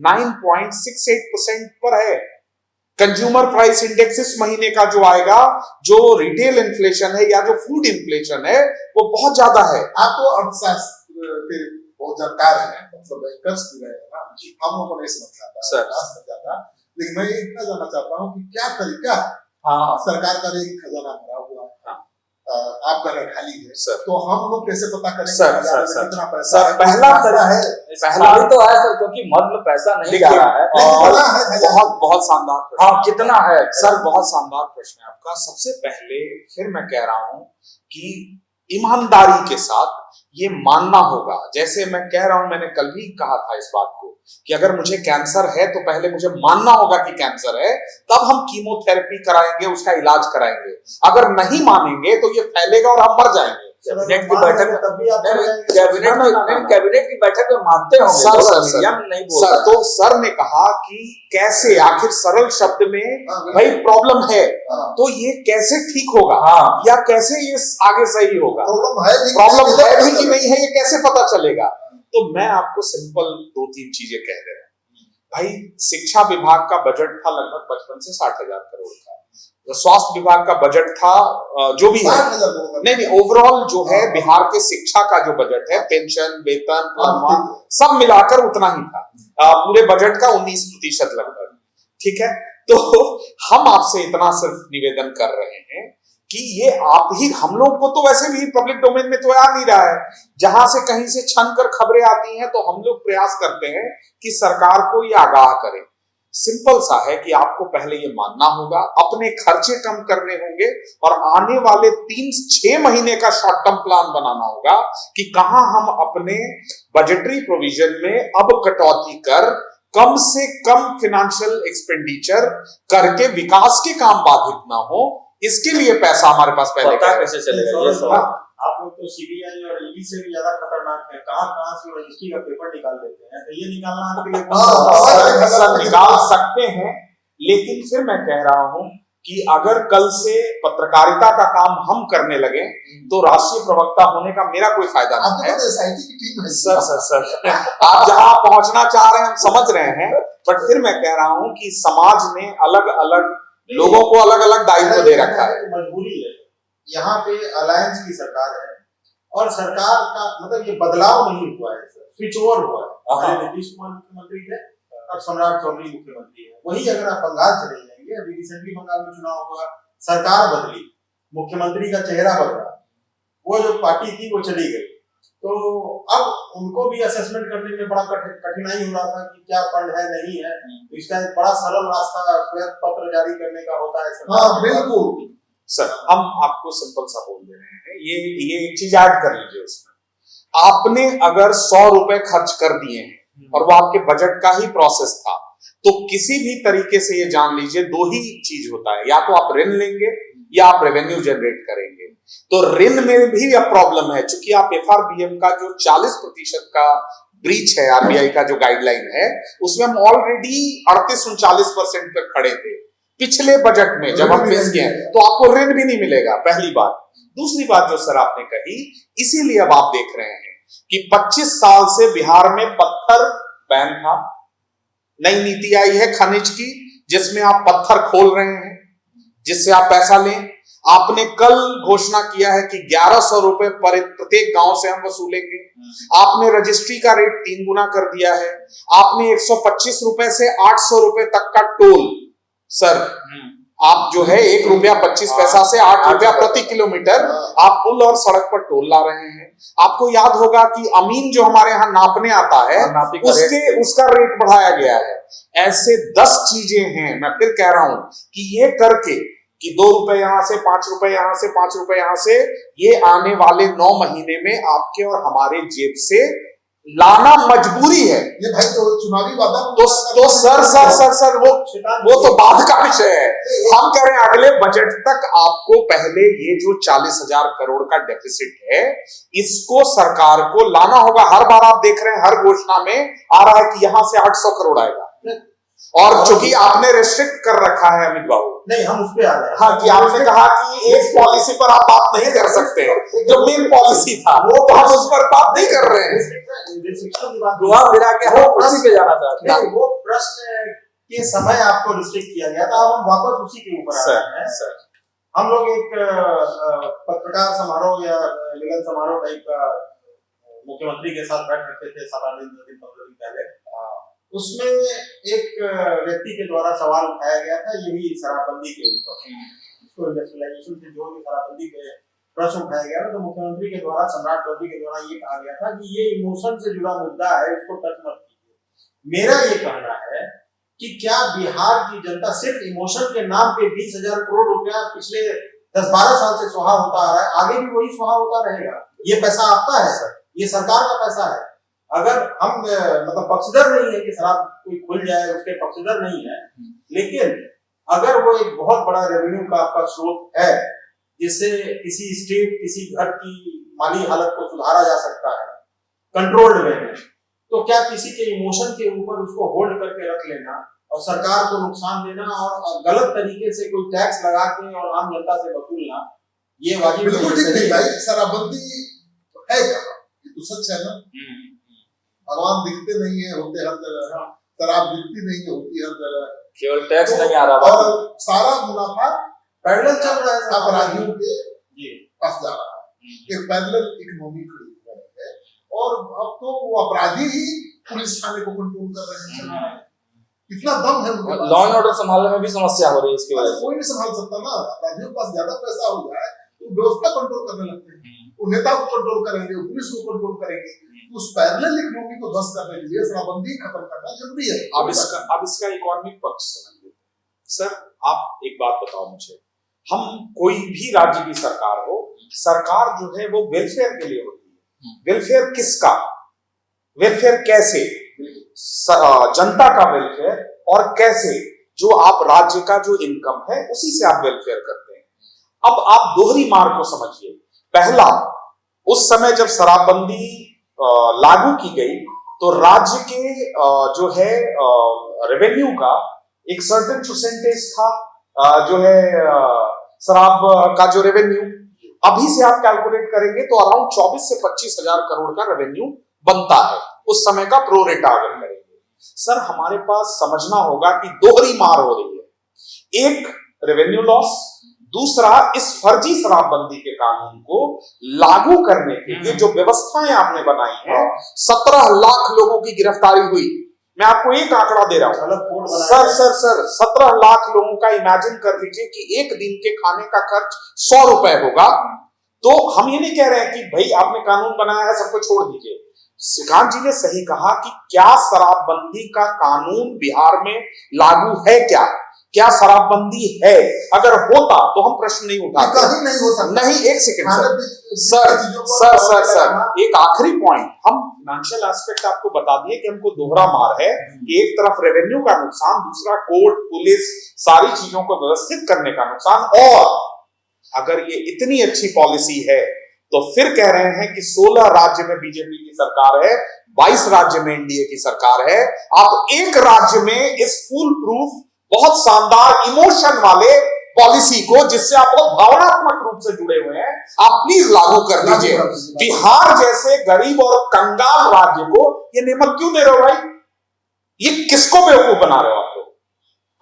9.68% पर है। कंज्यूमर प्राइस इंडेक्स इस महीने का जो आएगा, जो रिटेल इन्फ्लेशन है या जो फूड इन्फ्लेशन है, वो बहुत ज्यादा है। आपको अर्थशास्त्र के बहुत जानकार हैं, मतलब बैंकर्स भी रहे हैं ना, हम लोगों को नहीं समझ आता, लेकिन मैं इतना जानना चाहता हूँ कि क्या तरीका है सरकार का खजाना भरा हुआ है, आपका घर खाली है सर, तो हम लोग कैसे पता करें सर, कि सर, कितना सर, पैसा सर, है? पहला पहला है खाली तो है सर, क्योंकि मद में पैसा नहीं जा रहा है। और पता है, बहुत बहुत शानदार प्रश्न। हाँ, कितना है सर, बहुत शानदार प्रश्न है आपका। सबसे पहले फिर मैं कह रहा हूं कि ईमानदारी के साथ ये मानना होगा, जैसे मैं कह रहा हूं, मैंने कल भी कहा था इस बात को कि अगर मुझे कैंसर है तो पहले मुझे मानना होगा कि कैंसर है, तब हम कीमोथेरेपी कराएंगे, उसका इलाज कराएंगे। अगर नहीं मानेंगे तो ये फैलेगा और हम मर जाएंगे। कैबिनेट की बैठक में, तब भी आप कैबिनेट की बैठक में मानते होंगे सर, तो सर, मीडिया में नहीं बोल सर, रहा है। तो सर ने कहा कि कैसे, आखिर सरल शब्द में भाई प्रॉब्लम है तो ये कैसे ठीक होगा, हाँ, या कैसे ये आगे सही होगा, प्रॉब्लम है भी कि नहीं है, ये कैसे पता चलेगा। तो मैं आपको सिंपल 2-3 चीजें कह रहा हूं। भाई, शिक्षा विभाग का बजट था लगभग 55 से 60,000 करोड़ का। स्वास्थ्य विभाग का बजट था जो भी है, नहीं, ओवरऑल जो है बिहार के शिक्षा का जो बजट है, पेंशन, वेतन, सब मिलाकर उतना ही था, पूरे बजट का 19% लगभग। ठीक है, तो हम आपसे इतना सिर्फ निवेदन कर रहे हैं कि ये आप ही, हम लोग को तो वैसे भी पब्लिक डोमेन में तो आ नहीं रहा है, जहां से कहीं से छन कर खबरें आती हैं तो हम लोग प्रयास करते हैं कि सरकार को ये आगाह करें। सिंपल सा है कि आपको पहले ये मानना होगा, अपने खर्चे कम करने होंगे और आने वाले 3-6 महीने का शॉर्ट टर्म प्लान बनाना होगा कि कहां हम अपने बजटरी प्रोविजन में अब कटौती कर कम से कम फाइनेंशियल एक्सपेंडिचर करके विकास के काम बाधित ना हो, इसके लिए पैसा हमारे पास पहले कैसे चलेगा ये सवाल। आप लोग तो सीबीआई और ईडी से भी ज्यादा खतरनाक है, कहां से रजिस्ट्री का पेपर निकाल देते हैं, तो ये निकालना आपके लिए सर निकाल सकते हैं, लेकिन फिर मैं कह रहा हूं कि अगर कल से पत्रकारिता का काम हम करने लगे तो राष्ट्रीय प्रवक्ता होने का मेरा कोई फायदा नहीं है। सर, आप जहां पहुंचना चाह रहे हैं हम समझ रहे हैं, बट फिर मैं कह रहा हूं कि समाज ने अलग अलग लोगों को अलग अलग दायित्व दे रखा है। मजबूरी है, यहाँ पे अलायंस की सरकार है और सरकार का मतलब ये बदलाव नहीं हुआ है, स्विच ओवर हुआ है। पहले नीतीश कुमार मुख्यमंत्री थे, अब सम्राट चौधरी मुख्यमंत्री है। वही अगर आप बंगाल चले जाएंगे, अभी रिसेंटली बंगाल में चुनाव हुआ, सरकार बदली, मुख्यमंत्री का चेहरा बदला, वो जो पार्टी थी वो चली गई, तो अब उनको भी असेसमेंट करने में बड़ा कठिनाई हो रहा था कि क्या फंड है नहीं है। तो इसका एक बड़ा सरल रास्ता श्वेत पत्र जारी करने का होता है। बिल्कुल सर, हम आपको सिंपल सा बोल दे रहे हैं, ये एक चीज ऐड कर लीजिए उसमें। आपने अगर 100 रुपए खर्च कर दिए हैं और वो आपके बजट का ही प्रोसेस था, तो किसी भी तरीके से ये जान लीजिए 2 ही चीज होता है, या तो आप ऋण लेंगे या आप रेवेन्यू जनरेट करेंगे। तो ऋण में भी अब प्रॉब्लम है, चूंकि आप FRBM का जो 40% का ब्रीच है, RBI का जो गाइडलाइन है, उसमें हम ऑलरेडी 38-39% पे खड़े थे पिछले बजट में जब हम पेश किए, तो आपको ऋण भी नहीं मिलेगा, पहली बात। दूसरी बात जो सर आपने कही, इसीलिए अब आप देख रहे हैं कि 25 साल से बिहार में पत्थर बैन था। नई नीति आई है खनिज की, जिसमें आप पत्थर खोल रहे हैं जिससे आप पैसा लें। आपने कल घोषणा किया है कि 1100 रुपए प्रत्येक गांव से हम वसूलेंगे। आपने रजिस्ट्री का रेट 3 गुना कर दिया है। आपने 125 रुपए से 800 रुपए तक का टोल, सर आप जो है 1 रुपया 25 पैसा से 8 रुपया प्रति किलोमीटर आप पुल और सड़क पर टोल ला रहे हैं। आपको याद होगा कि अमीन जो हमारे यहाँ नापने आता है उसका रेट बढ़ाया गया है। ऐसे 10 चीजें हैं, मैं फिर कह रहा हूं कि ये करके कि 2 रुपए यहां से, 5 रुपए यहां से, 5 रुपए यहां से, ये आने वाले 9 महीने में आपके और हमारे जेब से लाना मजबूरी है। ये भाई तो चुनावी वादा तो सर वो तो बाद का विषय है। हम कह रहे हैं अगले बजट तक आपको पहले ये जो 40,000 करोड़ का डेफिसिट है, इसको सरकार को लाना होगा। हर बार आप देख रहे हैं, हर घोषणा में आ रहा है कि यहां से 800 करोड़ आएगा, और चूंकि आपने रेस्ट्रिक्ट कर रखा है अमित बाबू, नहीं हम उस पे आ रहे हैं। हाँ, कि आपने कहा कि एक पॉलिसी पर आप बात नहीं कर सकते, जो मेन पॉलिसी था वो तो हम उस पर बात नहीं कर रहे हैं। उसी पे जाना चाहते हैं। वो प्रश्न के समय आपको रिस्ट्रिक्ट किया गया था, अब हम वापस उसी के ऊपर आ रहे हैं। हम लोग एक पत्रकार समारोह या मिलन समारोह टाइप का मुख्यमंत्री के साथ बैठ रखे थे 7-8 दिन 15 दिन पहले। उसमें एक व्यक्ति के द्वारा सवाल उठाया गया था यही शराबबंदी के ऊपर, इसको इंडस्ट्रियलाइजेशन से जोड़ के शराबबंदी के प्रश्न उठाया गया ना, तो मुख्यमंत्री के द्वारा, सम्राट चौधरी के द्वारा ये कहा गया था कि ये इमोशन से जुड़ा मुद्दा है, इसको टच मत कीजिए। मेरा ये कहना है कि क्या बिहार की जनता सिर्फ इमोशन के नाम पे 20,000 करोड़ रुपया पिछले 10-12 साल से सुहा होता आ रहा है, आगे भी वही सुहा होता रहेगा। ये पैसा आपका है सर, ये सरकार का पैसा है। अगर हम मतलब पक्षधर नहीं है कि शराब कोई खुल जाए, उसके पक्षधर नहीं है, लेकिन अगर वो एक बहुत बड़ा रेवेन्यू का आपका स्रोत है जिससे किसी स्टेट, किसी घर की माली हालत को सुधारा जा सकता है कंट्रोल्ड वे में, तो क्या किसी के इमोशन के ऊपर उसको होल्ड करके रख लेना और सरकार को नुकसान देना और गलत तरीके से कोई टैक्स लगा के और आम जनता से वसूलना, ये वाजिब बिल्कुल ठीक नहीं भाई। शराबबंदी है कहाँ? ये तो सच है ना। भगवान दिखते नहीं है, होते हर जगह। शराब दिखती नहीं है, होती हर जगह। केवल टैक्स नहीं आ रहा, और सारा मुनाफा पैरेलल चल रहा है अपराधियों के पास जा रहा है। एक पैरेलल इकोनॉमी खड़ी हो रही है और अब तो वो अपराधी ही पुलिस थाने को कंट्रोल कर रहे हैं, चला रहे हैं। इतना दम है उनके पास। लॉ एंड ऑर्डर संभालने में भी समस्या हो रही है इसकी वजह से। कोई नहीं संभाल सकता ना। अपराधियों के पास ज्यादा पैसा हो जाए तो व्यवस्था कंट्रोल करने लगते हैं, वो नेता को कंट्रोल करेंगे, पुलिस को कंट्रोल करेंगे। उस पैरेलल इकोनॉमी को ध्वस्त करने के लिए शराबबंदी खत्म करना जरूरी है। अब इसका इकोनॉमिक पक्ष समझिए सर। आप एक बात बताओ मुझे, हम कोई भी राज्य की सरकार हो, सरकार जो है वो वेलफेयर के लिए होती है। वेलफेयर किसका? वेलफेयर कैसे? जनता का वेलफेयर। और कैसे? जो आप राज्य का जो इनकम है उसी से आप वेलफेयर करते हैं। अब आप दोहरी मार को समझिए। पहला, उस समय जब शराबबंदी लागू की गई तो राज्य के जो है रेवेन्यू का एक सर्टेन परसेंटेज था, जो है शराब का जो रेवेन्यू, अभी से आप कैलकुलेट करेंगे तो अराउंड 24 से 25,000 करोड़ का रेवेन्यू बनता है उस समय का प्रो रेटा अगर करेंगे। सर हमारे पास समझना होगा कि दोहरी मार हो रही है। एक रेवेन्यू लॉस, दूसरा इस फर्जी शराबबंदी के कानून को लागू करने के लिए जो व्यवस्थाएं आपने बनाई हैं, 17 लाख लोगों की गिरफ्तारी हुई। मैं आपको एक आंकड़ा दे रहा हूं सर 17 लाख लोगों का इमेजिन कर लीजिए कि एक दिन के खाने का खर्च 100 रुपए होगा। तो हम ये नहीं कह रहे हैं कि भाई आपने कानून बनाया है सबको छोड़ दीजिए। श्रीकांत जी ने सही कहा कि क्या शराबबंदी का कानून बिहार में लागू है? क्या शराबबंदी है? अगर होता तो हम प्रश्न नहीं उठाते। कहीं नहीं हो सकता। नहीं, एक सेकंड सर, एक आखिरी पॉइंट, हम फाइनेंशियल एस्पेक्ट आपको बता दिए कि हमको दोहरा मार है कि एक तरफ रेवेन्यू का नुकसान, दूसरा कोर्ट, पुलिस, सारी चीजों को व्यवस्थित करने का नुकसान। और अगर ये इतनी अच्छी पॉलिसी है तो फिर कह रहे हैं कि 16 राज्य में बीजेपी की सरकार है, 22 राज्य में एनडीए की सरकार है। आप एक राज्य में इस फुल प्रूफ बहुत शानदार इमोशन वाले पॉलिसी को, जिससे आप बहुत भावनात्मक रूप से जुड़े हुए हैं, आप प्लीज लागू कर दीजिए। बिहार जैसे गरीब और कंगाल राज्य को ये नेमत क्यों दे रहे हो भाई? ये किसको बेवकूफ बना रहे हो?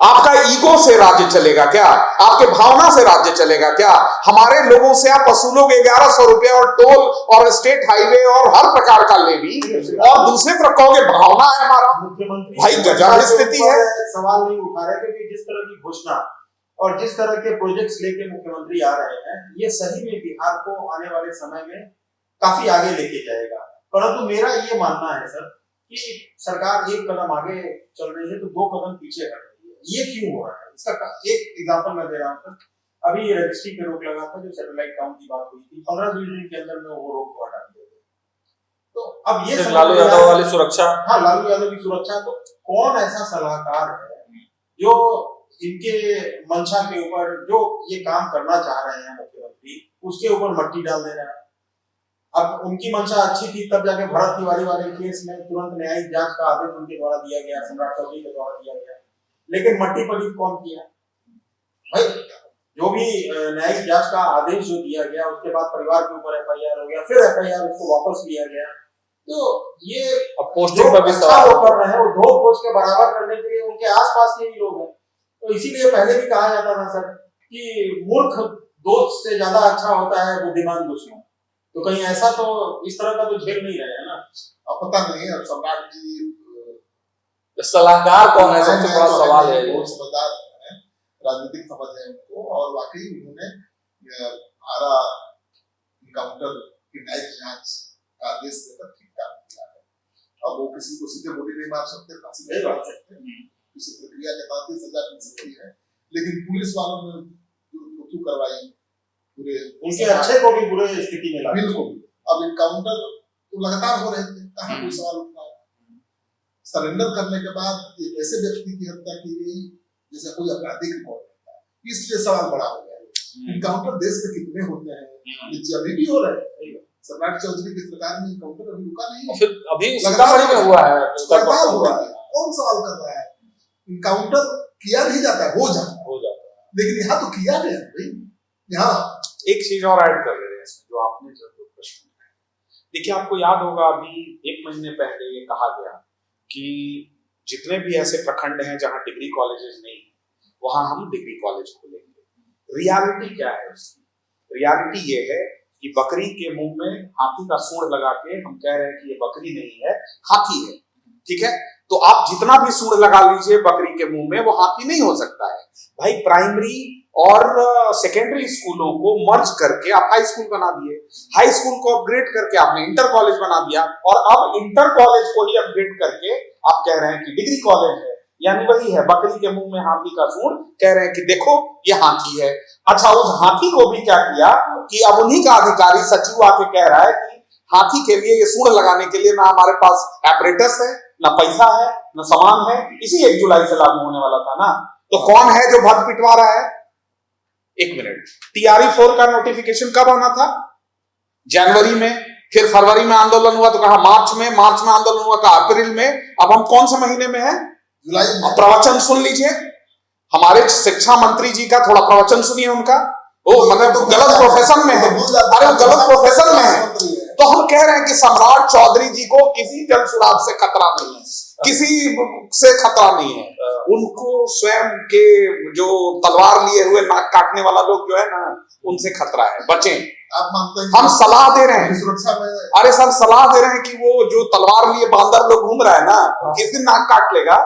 आपका ईगो से राज्य चलेगा क्या? आपके भावना से राज्य चलेगा क्या? हमारे लोगों से आप वसूलोगे 1100 रुपए और टोल और स्टेट हाईवे और हर प्रकार का लेवी, और दूसरे तरफ कहोगे भावना है हमारा। मुख्यमंत्री भाई गजब स्थिति है। सवाल नहीं उठा रहे, क्योंकि जिस तरह की घोषणा और जिस तरह के प्रोजेक्ट्स लेके मुख्यमंत्री आ रहे हैं, ये सही में बिहार को आने वाले समय में काफी आगे लेके जाएगा। परंतु मेरा ये मानना है सर कि सरकार एक कदम आगे चल रही है तो 2 कदम पीछे हट रही है। ये क्यों हो रहा है? इसका एक एग्जांपल मैं दे रहा हूँ सर। अभी रजिस्ट्री पे रोक लगा था, जो सैटेलाइट टाउन की बात हुई थी, 15-20 दिन के अंदर में वो रोक को हटा दिया गया। तो अब ये लालू यादव वाली सुरक्षा, हाँ, लालू यादव की सुरक्षा। तो कौन ऐसा सलाहकार है जो इनके मंशा के ऊपर, जो ये काम करना चाह रहे हैं मुख्यमंत्री, उसके ऊपर मट्टी डाल दे रहा है? अब उनकी मंशा अच्छी थी, तब जाके भरत तिवारी वाले केस में तुरंत न्यायिक जांच का आदेश उनके द्वारा दिया गया, सम्राट चौधरी के द्वारा दिया गया। लेकिन मट्टी पलीत कौन किया भाई? जो भी न्यायिक जांच का आदेश जो दिया गया, उसके बाद परिवार के ऊपर एफआईआर हो गया, फिर एफआईआर उसको वापस लिया गया। तो ये पोस्टिंग पर भी सवाल कर रहे हैं, वो 2 पोस्ट के बराबर करने के लिए उनके आसपास के ही लोग हैं। तो इसीलिए पहले भी कहा जाता था सर कि मूर्ख दोस्त से ज्यादा अच्छा होता है बुद्धिमान दुश्मन। तो कहीं ऐसा तो इस तरह का तो झेल नहीं रहे हैं ना? अब पता नहीं है सम्राट जी सलाहकार कौन है, सबसे बड़ा सवाल है। बहुत समझदार है, राजनीतिक समझ है उनको, और वाकई उन्होंने आरा इनकाउंटर की न्यायिक जांच का आदेश देकर ठीक काम किया है। अब वो किसी को सीधे गोली नहीं मार सकते, फांसी नहीं मार सकते, किसी प्रक्रिया के तहत ही सजा मिल सकती है, लेकिन पुलिस वालों ने जो करवाई पूरे उनके अच्छे को भी बुरे स्थिति में ला बिल्कुल। अब इनकाउंटर तो लगातार हो रहे थे, कहाँ कोई सवाल उठा, सरेंडर करने के बाद एक ऐसे व्यक्ति की हत्या की गई जैसे कोई आपराधिक रिकॉर्ड होता है, इसलिए सवाल बड़ा हो गया। इनकाउंटर देश में कितने होते हैं, ये अभी भी हो रहे हैं। सम्राट चौधरी की सरकार में इनकाउंटर अभी रुका नहीं है, फिर अभी सीतामढ़ी में हुआ है, लगातार हो रहा है। कौन सवाल कर रहा है? इनकाउंटर किया नहीं जाता, हो जाता है, लेकिन यहाँ तो किया गया भाई। यहाँ एक चीज और ऐड कर रहे हैं इसमें, जो आपने जो प्रश्न उठाया, देखिए आपको याद होगा अभी 1 महीने पहले ये कहा गया कि जितने भी ऐसे प्रखंड हैं जहां डिग्री कॉलेजेस नहीं वहां हम डिग्री कॉलेज खोलेंगे। रियलिटी क्या है उसकी? रियलिटी ये है कि बकरी के मुंह में हाथी का सूंड लगा के हम कह रहे हैं कि ये बकरी नहीं है, हाथी है। ठीक है, तो आप जितना भी सूंड लगा लीजिए बकरी के मुंह में, वो हाथी नहीं हो सकता है। भाई प्राइमरी और सेकेंडरी स्कूलों को मर्ज करके आप हाई स्कूल बना दिए, हाई स्कूल को अपग्रेड करके आपने इंटर कॉलेज बना दिया, और अब इंटर कॉलेज को ही अपग्रेड करके आप कह रहे हैं कि डिग्री कॉलेज है। यानी वही है, बकरी के मुंह में हाथी का सूंड, कह रहे हैं कि देखो ये हाथी है। अच्छा, उस हाथी को भी क्या किया कि अब उन्हीं का अधिकारी सचिव आके कह रहा है कि हाथी के लिए ये सूंड लगाने के लिए ना हमारे पास एपरेटस है, ना पैसा है, ना सामान है। इसी 1 जुलाई से लागू होने वाला था ना, तो कौन है जो भद पिटवा रहा है? 1 मिनट, TRE 4 का नोटिफिकेशन कब आना था? जनवरी में, फिर फरवरी में आंदोलन हुआ तो कहा मार्च में आंदोलन हुआ कहा अप्रैल में। अब हम कौन से महीने में हैं? जुलाई में। प्रवचन सुन लीजिए हमारे शिक्षा मंत्री जी का, थोड़ा प्रवचन सुनिए उनका। वो मतलब गलत प्रोफेशन में है, अरे गलत प्रोफेशन में है। तो हम कह रहे हैं कि सम्राट चौधरी जी को किसी जल सुराग से खतरा नहीं है, किसी से खतरा नहीं है। उनको स्वयं के जो तलवार लिए हुए नाक काटने वाला लोग जो है ना, उनसे खतरा है, बचें। आप मानते हैं? हम सलाह दे रहे हैं सुरक्षा में, अरे सर सलाह दे रहे हैं कि वो जो तलवार लिए बांदर लोग घूम रहा है ना, किस दिन नाक काट लेगा।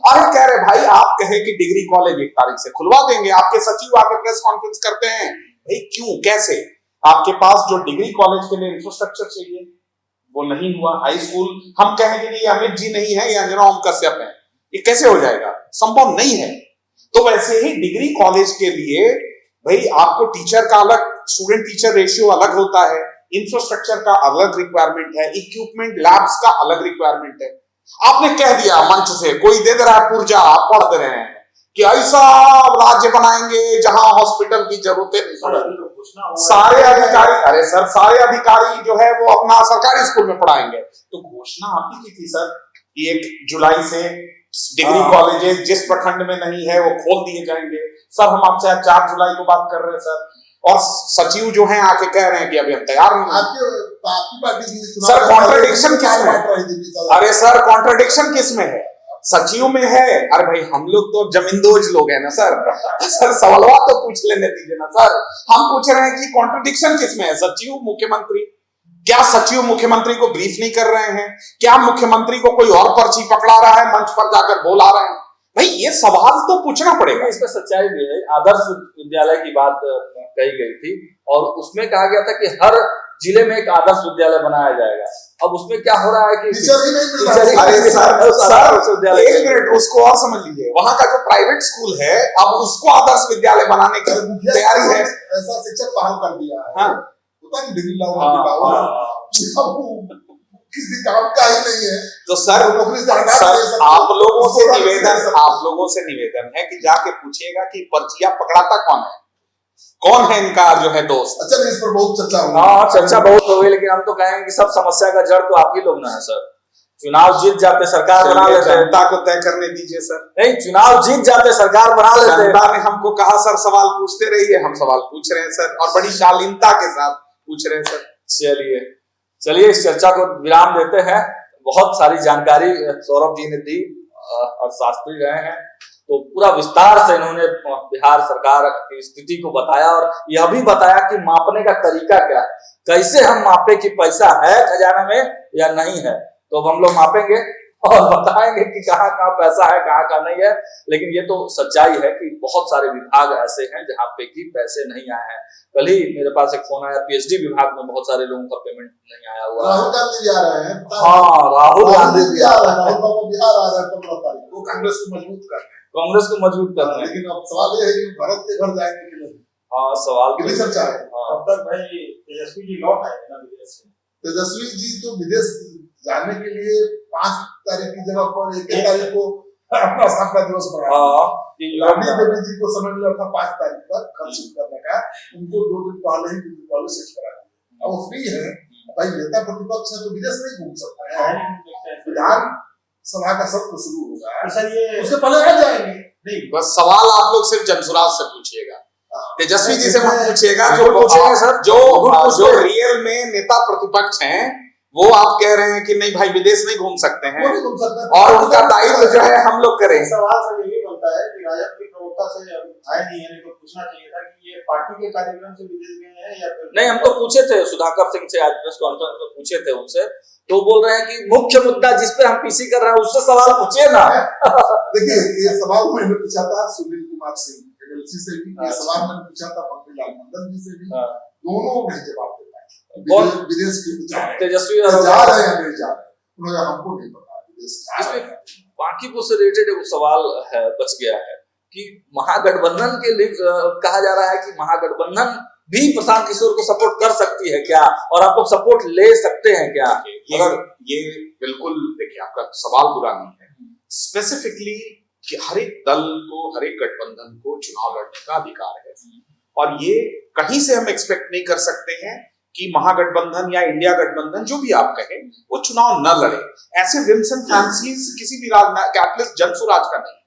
अरे कह रहे भाई, आप कहे कि डिग्री कॉलेज 1 तारीख से खुलवा देंगे, आपके सचिव आके प्रेस कॉन्फ्रेंस करते हैं, भाई क्यों, कैसे? आपके पास जो डिग्री कॉलेज के लिए इंफ्रास्ट्रक्चर चाहिए वो नहीं हुआ। हाई स्कूल हम कहेंगे कि ये अमित जी नहीं है, ये अंजना ओम कश्यप है, ये कैसे हो जाएगा? संभव नहीं है। तो वैसे ही डिग्री कॉलेज के लिए भाई आपको टीचर का अलग, स्टूडेंट टीचर रेशियो अलग होता है, इंफ्रास्ट्रक्चर का अलग रिक्वायरमेंट है, इक्विपमेंट लैब्स का अलग रिक्वायरमेंट है। आपने कह दिया मंच से, कोई दे दे रहा है पुर्जा, आप पढ़ दे रहे हैं कि ऐसा राज्य बनाएंगे जहां हॉस्पिटल की जरूरतें नहीं पड़ेगी। सारे अधिकारी, अरे सर सारे अधिकारी जो है वो अपना सरकारी स्कूल में पढ़ाएंगे। तो घोषणा आपकी की थी सर कि 1 जुलाई से डिग्री कॉलेजेस जिस प्रखंड में नहीं है वो खोल दिए जाएंगे। सर हम आपसे 4 जुलाई को बात कर रहे हैं सर, और सचिव जो हैं आके कह रहे हैं कि अभी हम तैयार नहीं। आपकी पार्टी सर कॉन्ट्रडिक्शन किसमें है? अरे सर कॉन्ट्रडिक्शन किसमें है? सचिव में है। अरे भाई हम लोग तो जमींदोज लोग हैं ना सर, सर सवाल तो पूछ लेने दीजिए ना सर। हम पूछ रहे हैं कि कॉन्ट्रडिक्शन किसमें है? सचिव मुख्यमंत्री, क्या सचिव मुख्यमंत्री को ब्रीफ नहीं कर रहे हैं? क्या मुख्यमंत्री को कोई और पर्ची पकड़ा रहा है, मंच पर जाकर बोला रहे हैं? भाई ये सवाल तो पूछना पड़ेगा। इसमें सच्चाई भी है। आदर्श विद्यालय की बात कही गई थी और उसमें कहा गया था कि हर जिले में एक आदर्श विद्यालय बनाया जाएगा। अब उसमें क्या हो रहा है कि टीचर ही नहीं मिल रहा है। अरे सर 1 मिनट उसको और समझ लीजिए, वहां का जो प्राइवेट स्कूल है अब उसको आदर्श विद्यालय बनाने की तैयारी है। ऐसा शिक्षक बहाल कर दिया है। हाँ। पता नहीं डिग्री किसी काम का ही नहीं है। तो सर आप लोगों से निवेदन है कि जाके पूछिएगा कि पर्चियां पकड़ाता कौन है इनका जो है दोस्त। अच्छा इस पर बहुत चर्चा हुई। हाँ चर्चा बहुत हो गई, लेकिन हम तो कहेंगे कि सब समस्या का जड़ तो आप ही लोग ना है सर। चुनाव जीत जाते सरकार बना लेते, जनता को तय करने दीजिए सर। नहीं, चुनाव जीत जाते सरकार बना लेते। जनता ने हमको कहा सर सवाल पूछते रहिए, हम सवाल पूछ रहे हैं सर, और बड़ी शालीनता के साथ पूछ रहे हैं सर। चलिए इस चर्चा को विराम देते हैं। बहुत सारी जानकारी सौरभ जी ने दी और शास्त्री रहे हैं, तो पूरा विस्तार से इन्होंने बिहार सरकार की स्थिति को बताया और यह भी बताया कि मापने का तरीका क्या है, कैसे हम मापे कि पैसा है खजाना में या नहीं है। तो अब हम लोग मापेंगे और बताएंगे कि कहाँ कहाँ पैसा है, कहाँ कहाँ नहीं है। लेकिन ये तो सच्चाई है कि बहुत सारे विभाग ऐसे हैं जहाँ पे कि पैसे नहीं आए हैं। कल ही मेरे पास एक फोन आया, पीएचडी विभाग में बहुत सारे लोगों का पेमेंट नहीं आया हुआ। राहुल गांधी भी आ रहे हैं। हाँ, राहुल गांधी भी आ रहे हैं, राहुल बाबा बिहार आ रहे हैं 15 तारीख को, कांग्रेस को मजबूत कर रहे हैं। कांग्रेस को मजबूत कर रहे हैं। लेकिन अब सवाल ये है कि भारत के घर जाएंगे कि नहीं। हाँ, सवाल कितनी चर्चा है। अब तक भाई तेजस्वी जी लौट आए ना विदेश से। तेजस्वी जी तो विदेश जाने के लिए 5 तारीख की जगह पर 1 तारीख को अपना स्थापना दिवस मनाया। राबड़ी देवी जी को समय मिला था 5 तारीख तक खर्च करने का, उनको 2 दिन पहले ही पॉलिसी करा दिया। अब वो फ्री है भाई, नेता प्रतिपक्ष है तो विदेश नहीं घूम सकता है। विधान सभा का सत्र शुरू होगा सर, ये उससे पहले आ जाएंगे। नहीं, बस सवाल आप लोग सिर्फ जनसुराज से पूछिएगा, तेजस्वी जी से मत पूछिएगा। जो पूछेंगे सर, जो रियल में नेता प्रतिपक्ष हैं वो आप कह रहे हैं कि नहीं भाई विदेश नहीं घूम सकते हैं, और उनका दायित्व जो है हम लोग करें। सवाल सर यही बनता है कि राजद की प्रवक्ता से आए नहीं है, तो पूछना चाहिए था कि ये पार्टी के कार्यक्रम से विदेश गए हैं या फिर नहीं। हम तो पूछे थे सुधाकर सिंह से, आज प्रेस कॉन्फ्रेंस में पूछे थे उनसे, तो बोल रहे हैं कि मुख्य मुद्दा जिस पे हम पीसी कर रहे हैं उससे सवाल पूछिए ना। देखिए ये सवाल मैंने पूछा था सुनील कुमार सिंह एमएलसी से भी, ये सवाल मैंने पूछा था मंत्रीलाल मंडल जी से भी, दोनों ने जवाब दिया। विदेश के तेजस्वी जा रहे हैं नहीं जा रहे, उन्होंने हमको नहीं पता विदेश जा रहे हैं। बांकीपुर से रिलेटेड एक सवाल है, बच गया है कि महागठबंधन के लिए कहा जा रहा है कि महागठबंधन भी प्रशांत किशोर को सपोर्ट कर सकती है क्या, और आप लोग सपोर्ट ले सकते हैं क्या? ये बिल्कुल देखिए, आपका सवाल बुरा नहीं है। स्पेसिफिकली कि हर एक दल को, हर एक गठबंधन को चुनाव लड़ने का अधिकार है, और ये कहीं से हम एक्सपेक्ट नहीं कर सकते हैं कि महागठबंधन या इंडिया गठबंधन जो भी आप कहें वो चुनाव न लड़े। ऐसे विम्स एंड फैंसीज किसी भी कैपिटलिस्ट जनसुराज का नहीं।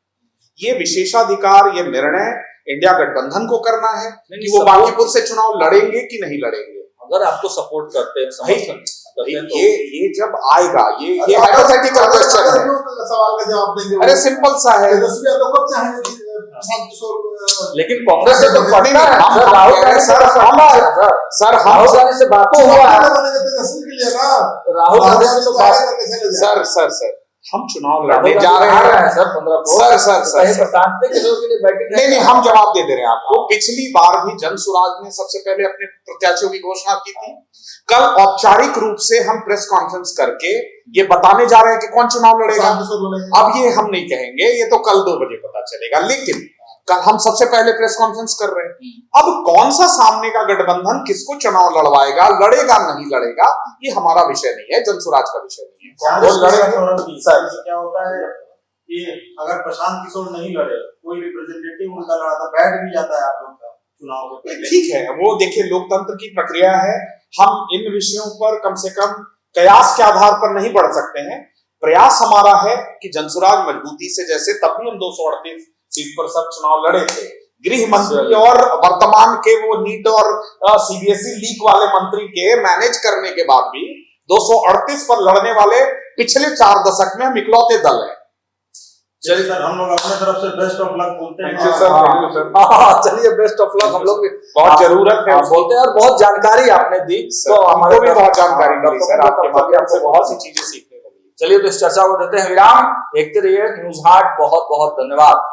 ये विशेषाधिकार, ये निर्णय इंडिया गठबंधन को करना है कि वो बांकीपुर से चुनाव लड़ेंगे कि नहीं लड़ेंगे। अगर आपको सपोर्ट करते हैं, समर्थन करते हैं, तो ये जब आएगा, ये हाइपोथेटिकल क्वेश्चन है, सवाल का जवाब देंगे। अरे सिंपल सा है, तेजस्वी यादव कब चाहेंगे कि प्रशांत किशोर, लेकिन कांग्रेस से तो पड़ना है सर, राहुल गांधी से राहुल गांधी से बात हुआ है, तेजस्वी के लिए ना, राहुल गांधी से तो बात, सर हम चुनाव लड़ने जा रहे हैं सर 15 को, सर प्रशांत किशोर के लिए बैठक नहीं, हम जवाब दे दे रहे हैं आपको। पिछली बार भी जनसुराज ने सबसे पहले अपने प्रत्याशियों की घोषणा की थी। कल औपचारिक रूप से हम प्रेस कॉन्फ्रेंस करके ये बताने जा रहे हैं कि कौन चुनाव लड़ेगा। अब ये हम नहीं कहेंगे, ये तो कल 2 बजे पता चलेगा, लेकिन कल हम सबसे पहले प्रेस कॉन्फ्रेंस कर रहे हैं। अब कौन सा सामने का गठबंधन किसको चुनाव लड़वाएगा, लड़ेगा नहीं लड़ेगा, ये हमारा विषय नहीं है, जनसुराज का विषय नहीं है। क्या होता है कि अगर प्रशांत किशोर नहीं लड़े, कोई रिप्रेजेंटेटिव उनका लड़ाता, बैठ भी जाता है आप लोग का चुनाव के पहले। ठीक है, वो देखिए लोकतंत्र की प्रक्रिया है, हम इन विषयों पर कम से कम कयास के आधार पर नहीं बढ़ सकते हैं। प्रयास हमारा है कि जनसुराज मजबूती से, जैसे तब भी हम 238 सीट पर सब चुनाव लड़े थे, गृह मंत्री और वर्तमान के वो नीट और सीबीएसई लीक वाले मंत्री के मैनेज करने के बाद भी 238 पर लड़ने वाले पिछले 4 दशक में हम इकलौते दल हैं। चलिए सर, हम लोग अपने तरफ से बेस्ट ऑफ लक बोलते हैं। चलिए बेस्ट ऑफ लक, हम लोग बहुत जरूरत है बोलते हैं, और बहुत जानकारी आपने दी, तो हमको भी बहुत जानकारी मिली सर, आपके माध्यम से बहुत सी चीजें सीखने को मिली। चलिए तो इस चर्चा को देते हैं विराम, देखते रहिए न्यूज हाट। बहुत बहुत धन्यवाद।